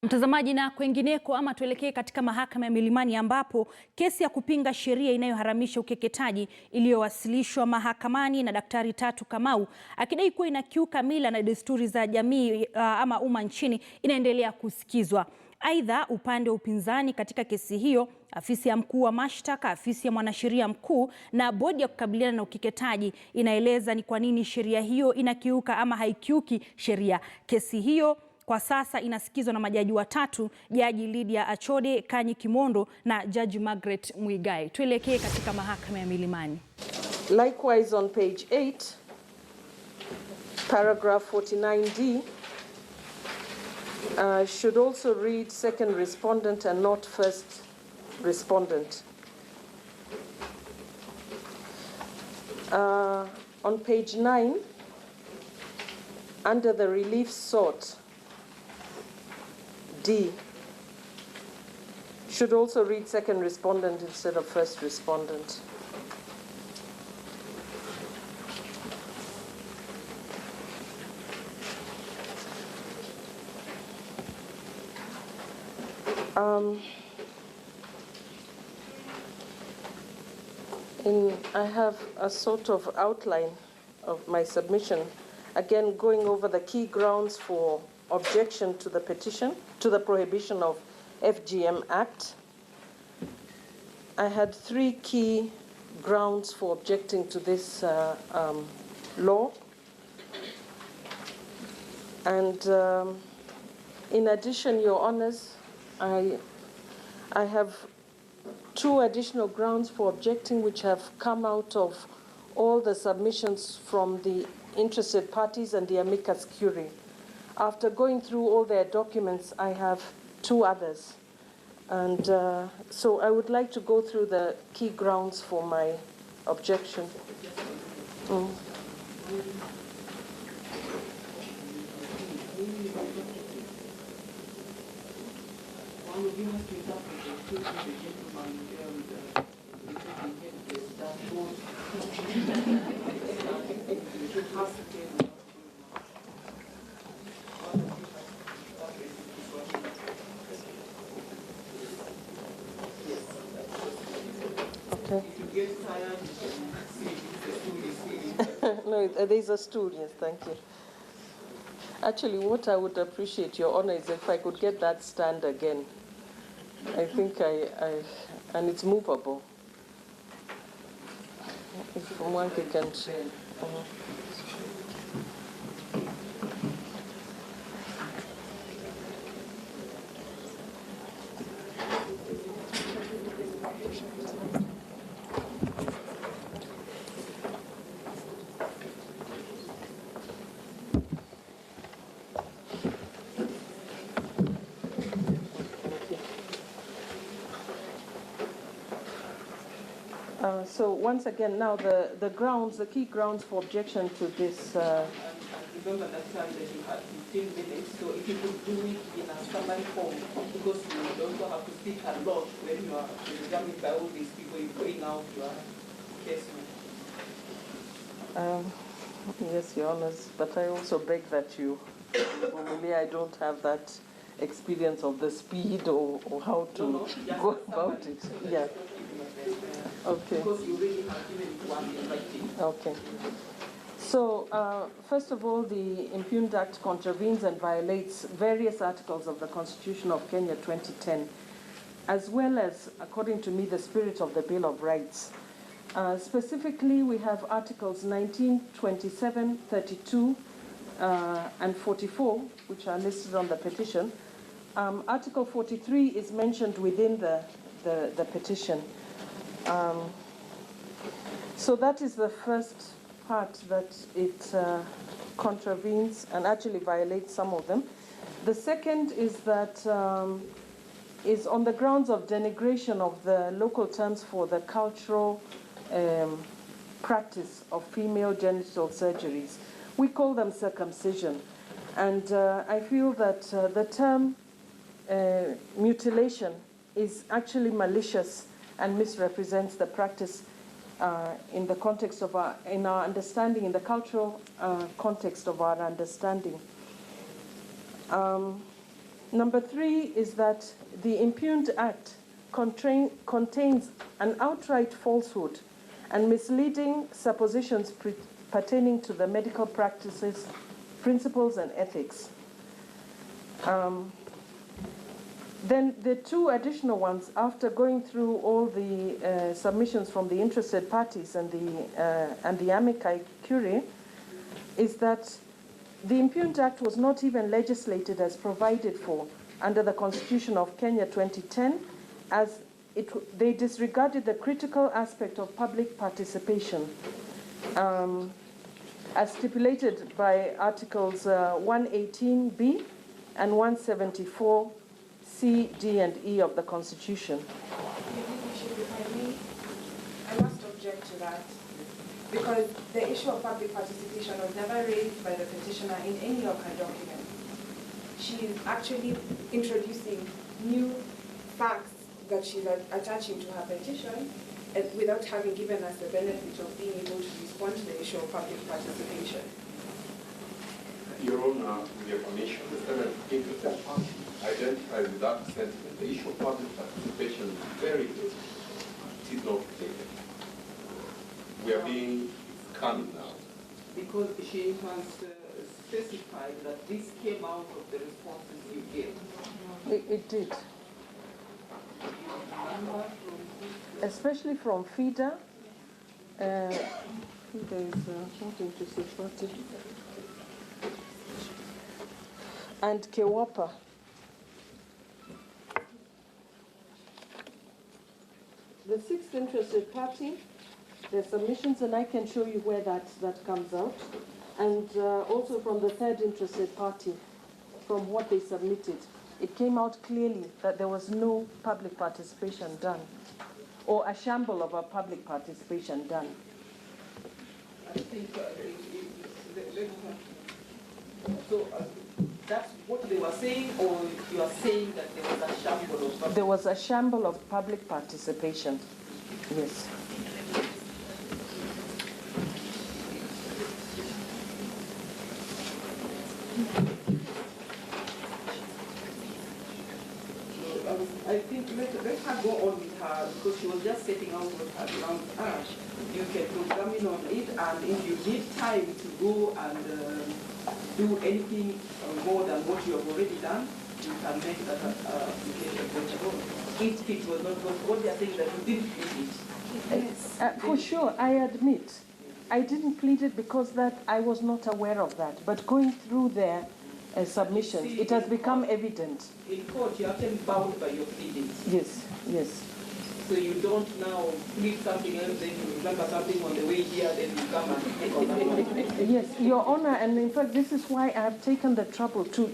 Mtazamaji, na kwengineko, ama tuelekee katika mahakama ya Milimani ambapo kesi ya kupinga sheria inayoharamisha ukeketaji iliyowasilishwa mahakamani na Daktari Tatu Kamau akidai kuwa inakiuka mila na desturi za jamii ama umma nchini inaendelea kusikizwa. Aidha, upande wa upinzani katika kesi hiyo, afisi ya mkuu wa mashtaka, afisi ya mwanasheria mkuu na bodi ya kukabiliana na ukeketaji inaeleza ni kwa nini sheria hiyo inakiuka ama haikiuki sheria. Kesi hiyo kwa sasa inasikizwa na majaji watatu, Jaji Lydia Achode, Kanyi Kimondo na Jaji Margaret Muigai. Tuelekee katika mahakama ya Milimani. Likewise on page 8, paragraph 49D, should also read second respondent and not first respondent. On page 9, under the relief sought, D, should also read second respondent instead of first respondent. I have a sort of outline of my submission, again going over the key grounds for objection to the petition, to the prohibition of FGM Act. I had three key grounds for objecting to this law. And in addition, Your Honours, I have two additional grounds for objecting which have come out of all the submissions from the interested parties and the amicus curiae. After going through all their documents, I have two others. And so I would like to go through the key grounds for my objection. Okay. No, there's a stool, yes, thank you. Actually, what I would appreciate, Your Honor, is if I could get that stand again. I think and it's movable. If one can share. So once again, now the grounds, the key grounds for objection to this. Remember that time that you had 15 minutes, so if you could do it in a summary form, because you also have to speak a lot when you are examined by all these people, you're going out your case. Yes, Your Honours, but I also beg that you, maybe I don't have that experience of the speed or how to go about it. Yeah. Okay. Because you really have given one in writing. Okay. So, first of all, the Impugned Act contravenes and violates various articles of the Constitution of Kenya 2010, as well as, according to me, the spirit of the Bill of Rights. Specifically, we have Articles 19, 27, 32, and 44, which are listed on the petition. Article 43 is mentioned within the petition. So that is the first part, that it contravenes and actually violates some of them. The second is that is on the grounds of denigration of the local terms for the cultural practice of female genital surgeries. We call them circumcision. And I feel that the term mutilation is actually malicious and misrepresents the practice in the context of our understanding, in the cultural context of our understanding. Number 3 is that the impugned act contains an outright falsehood and misleading suppositions pertaining to the medical practices, principles, and ethics. Then the 2 additional ones, after going through all the submissions from the interested parties and the amici curiae, is that the impugned act was not even legislated as provided for under the Constitution of Kenya 2010, as they disregarded the critical aspect of public participation, as stipulated by Articles 118B and 174C, D, and E of the Constitution. I must object to that, because the issue of public participation was never raised by the petitioner in any of her documents. She is actually introducing new facts that she's attaching to her petition, and without having given us the benefit of being able to respond to the issue of public participation. Your Honor, with your permission, the Senate interested party identified with that sentiment. The issue of public participation is very clear. It is not taken. We are being scanned now. Because she has specified that this came out of the responses you gave. It did. Especially from FIDA. FIDA is not interested party. And Kewapa. The 6th interested party, their submissions, and I can show you where that comes out. And also from the 3rd interested party, from what they submitted, it came out clearly that there was no public participation done, or a shamble of a public participation done. I think so. That's what they were saying, or you are saying that there was a shamble of public? There was a shamble of public participation. Yes. I think let her go on with her, because she was just setting out what her ground are. You can examine on it, and if you need time to go and do anything more than what you have already done, you can make that application later on. If it was not what they are saying, that you didn't plead it. For sure, I admit. I didn't plead it because that I was not aware of that. But going through their submissions, it has become evident. In court, you're actually bound by your pleadings. Yes, yes. So you don't now plead something else, then you remember something on the way here, then you come and... Yes, Your Honor, and in fact, this is why I have taken the trouble to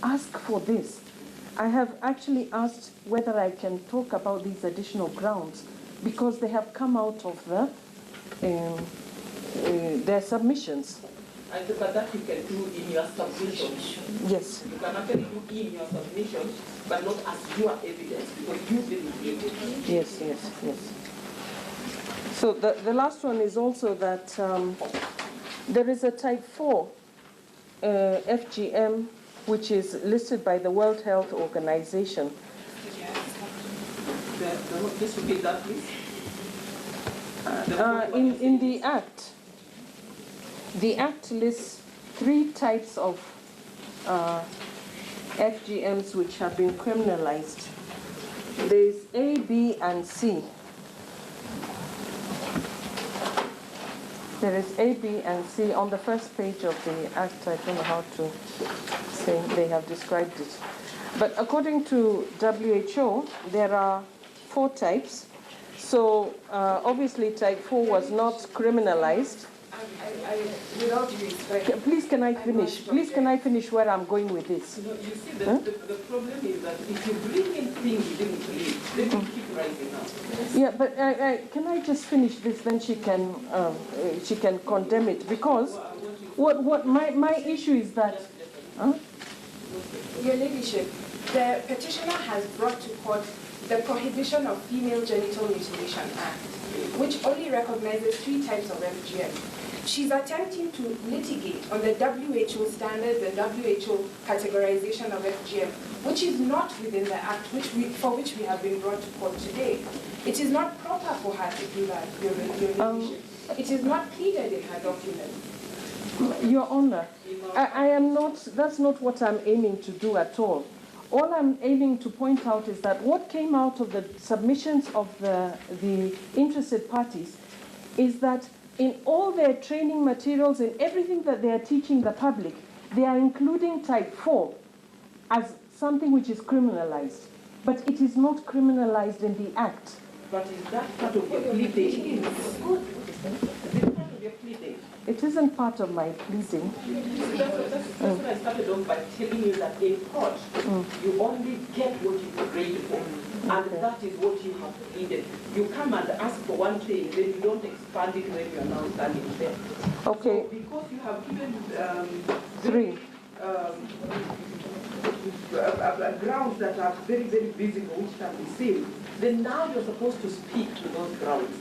ask for this. I have actually asked whether I can talk about these additional grounds, because they have come out of their submissions. But that you can do in your submission. Yes. You can actually do in your submission, but not as your evidence, because you didn't plead it. Yes, yes, yes. So the last one is also that there is a type 4 FGM, which is listed by the World Health Organization. Just repeat that, please. In the Act lists 3 types of FGMs which have been criminalized. There's A, B, and C. There is A, B, and C on the first page of the Act. I don't know how to say they have described it. But according to WHO, there are 4 types. So obviously type 4 was not criminalized. Without due respect, Please, can I finish? Please, can I finish where I'm going with this? You see, the problem is that if you bring in things you didn't believe, they will keep rising up. Yeah, but can I just finish this? Then she can condemn it, because what my issue is that. Your Ladyship, the petitioner has brought to court the Prohibition of Female Genital Mutilation Act, which only recognizes 3 types of FGM. She's attempting to litigate on the WHO standards and WHO categorization of FGM, which is not within the Act, for which we have been brought to court today. It is not proper for her to do that, Your Ladyship. It is not pleaded in her documents. Your Honor, I am not, that's not what I'm aiming to do at all. All I'm aiming to point out is that what came out of the submissions of the interested parties is that in all their training materials and everything that they are teaching the public, they are including type 4 as something which is criminalized. But it is not criminalized in the Act. But is that part of your pleading? Is it part of your pleading? It isn't part of my pleading. That's what I started off by telling you that in court, you only get what you prayed for. And that is what you have pleaded. You come and ask for one thing, then you don't expand it when you are now standing there. Okay. So because you have given Three. Grounds that are very, very visible, which can be seen, then now you're supposed to speak to those grounds.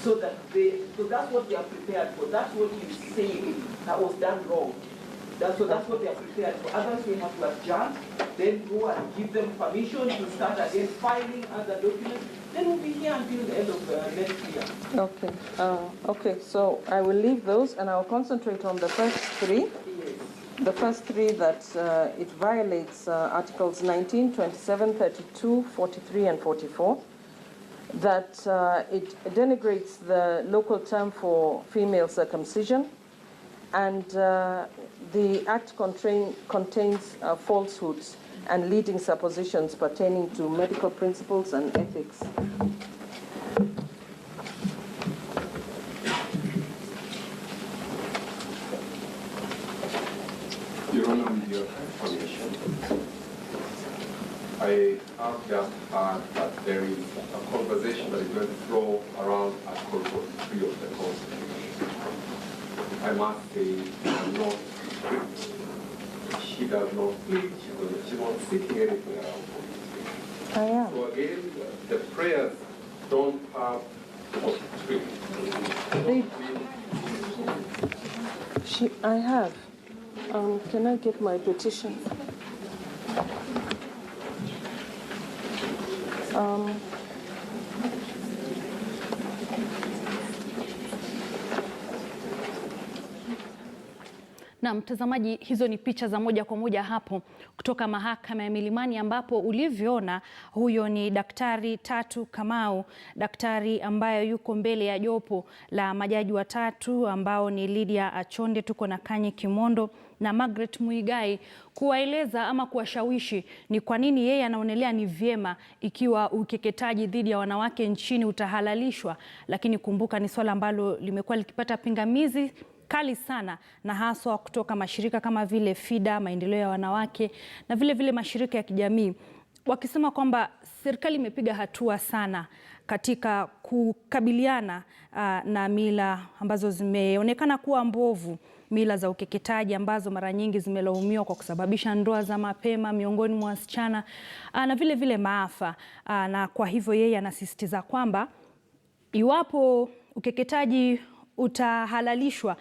So that's what they are prepared for. That's what you say that was done wrong. That's what they are prepared for. Others we have to adjust, then go and give them permission to start again filing other documents. Then we'll be here until the end of next year. Okay. Okay. So I will leave those and I'll concentrate on the first three. Yes. The first three that it violates Articles 19, 27, 32, 43, and 44. That it denigrates the local term for female circumcision, and the Act contains falsehoods and leading suppositions pertaining to medical principles and ethics. Your Honor, with your permission, I have just heard that there is a conversation that is going to flow around Article 43 of the Constitution. I must say, I'm not strict. She does not plead, she's not sitting anything around 43. I am. So again, the prayers don't have 43. I have. Can I get my petition? Na mtazamaji, hizo ni picha za moja kwa moja hapo kutoka mahakama ya Milimani, ambapo ulivyoona huyo ni Daktari Tatu Kamau, daktari ambaye yuko mbele ya jopo la majaji watatu ambao ni Lydia Achonde, tuko na Kanye Kimondo na Margaret Muigai, kuwaeleza ama kuwashawishi ni kwa nini yeye anaonelea ni vyema ikiwa ukeketaji dhidi ya wanawake nchini utahalalishwa. Lakini kumbuka ni swala ambalo limekuwa likipata pingamizi kali sana, na haswa kutoka mashirika kama vile FIDA, maendeleo ya wanawake, na vile vile mashirika ya kijamii, wakisema kwamba serikali imepiga hatua sana katika kukabiliana na mila ambazo zimeonekana kuwa mbovu, mila za ukeketaji ambazo mara nyingi zimelaumiwa kwa kusababisha ndoa za mapema miongoni mwa wasichana na vile vile maafa. Na kwa hivyo yeye anasisitiza kwamba iwapo ukeketaji utahalalishwa,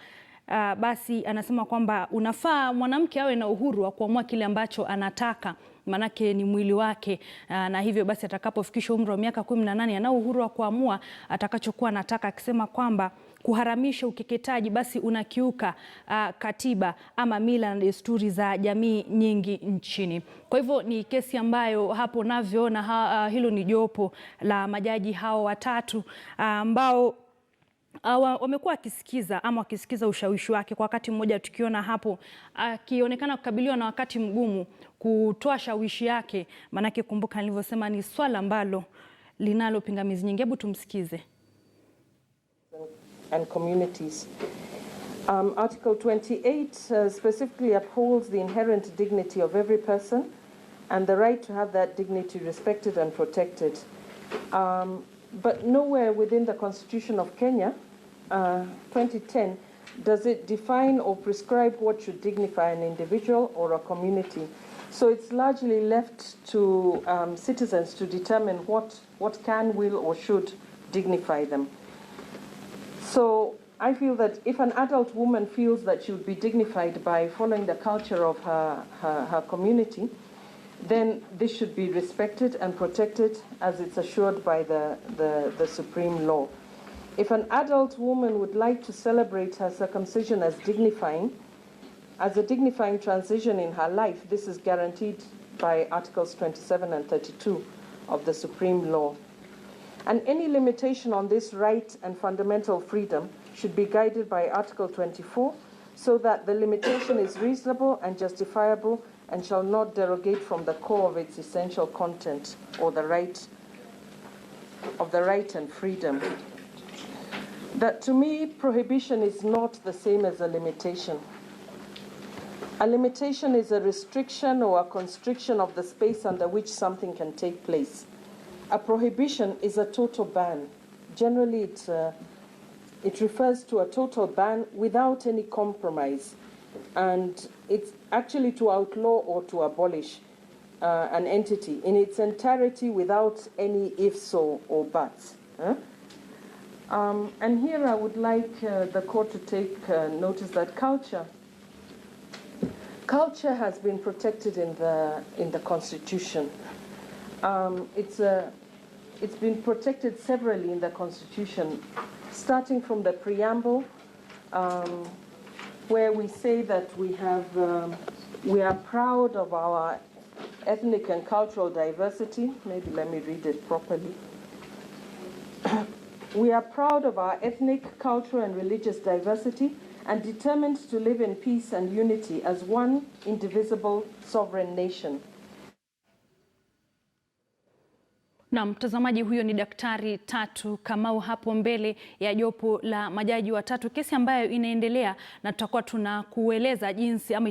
basi anasema kwamba unafaa mwanamke awe na uhuru wa kuamua kile ambacho anataka, manake ni mwili wake, na hivyo basi atakapofikisha umri wa miaka 18 ana uhuru wa kuamua atakachokuwa anataka, akisema kwamba kuharamisha ukeketaji basi unakiuka katiba ama mila na desturi za jamii nyingi nchini. Kwa hivyo ni kesi ambayo hapo navyoona hilo ni jopo la majaji hao watatu ambao wamekuwa wakisikiza ushawishi wake. Kwa wakati mmoja tukiona hapo akionekana kukabiliwa na wakati mgumu kutoa shawishi yake, manake kumbuka nilivyosema ni swala ambalo linalo pingamizi nyingi. Hebu tumsikize. And communities. Article 28 specifically upholds the inherent dignity of every person and the right to have that dignity respected and protected. But nowhere within the Constitution of Kenya, 2010, does it define or prescribe what should dignify an individual or a community. So it's largely left to citizens to determine what can, will, or should dignify them. So I feel that if an adult woman feels that she would be dignified by following the culture of her community, then this should be respected and protected as it's assured by the supreme law. If an adult woman would like to celebrate her circumcision as a dignifying transition in her life, this is guaranteed by Articles 27 and 32 of the supreme law. And any limitation on this right and fundamental freedom should be guided by Article 24, so that the limitation is reasonable and justifiable and shall not derogate from the core of its essential content or the right and freedom. That to me, prohibition is not the same as a limitation. A limitation is a restriction or a constriction of the space under which something can take place. A prohibition is a total ban. Generally, it refers to a total ban without any compromise. And it's actually to outlaw or to abolish an entity in its entirety without any ifs or buts. And here I would like the court to take notice that culture has been protected in the Constitution. It's been protected severally in the Constitution, starting from the preamble, where we say that we are proud of our ethnic and cultural diversity. Maybe let me read it properly. We are proud of our ethnic, cultural, and religious diversity and determined to live in peace and unity as one indivisible sovereign nation. Na mtazamaji, huyo ni Daktari Tatu Kamau hapo mbele ya jopo la majaji watatu, kesi ambayo inaendelea na tutakuwa tunakueleza jinsi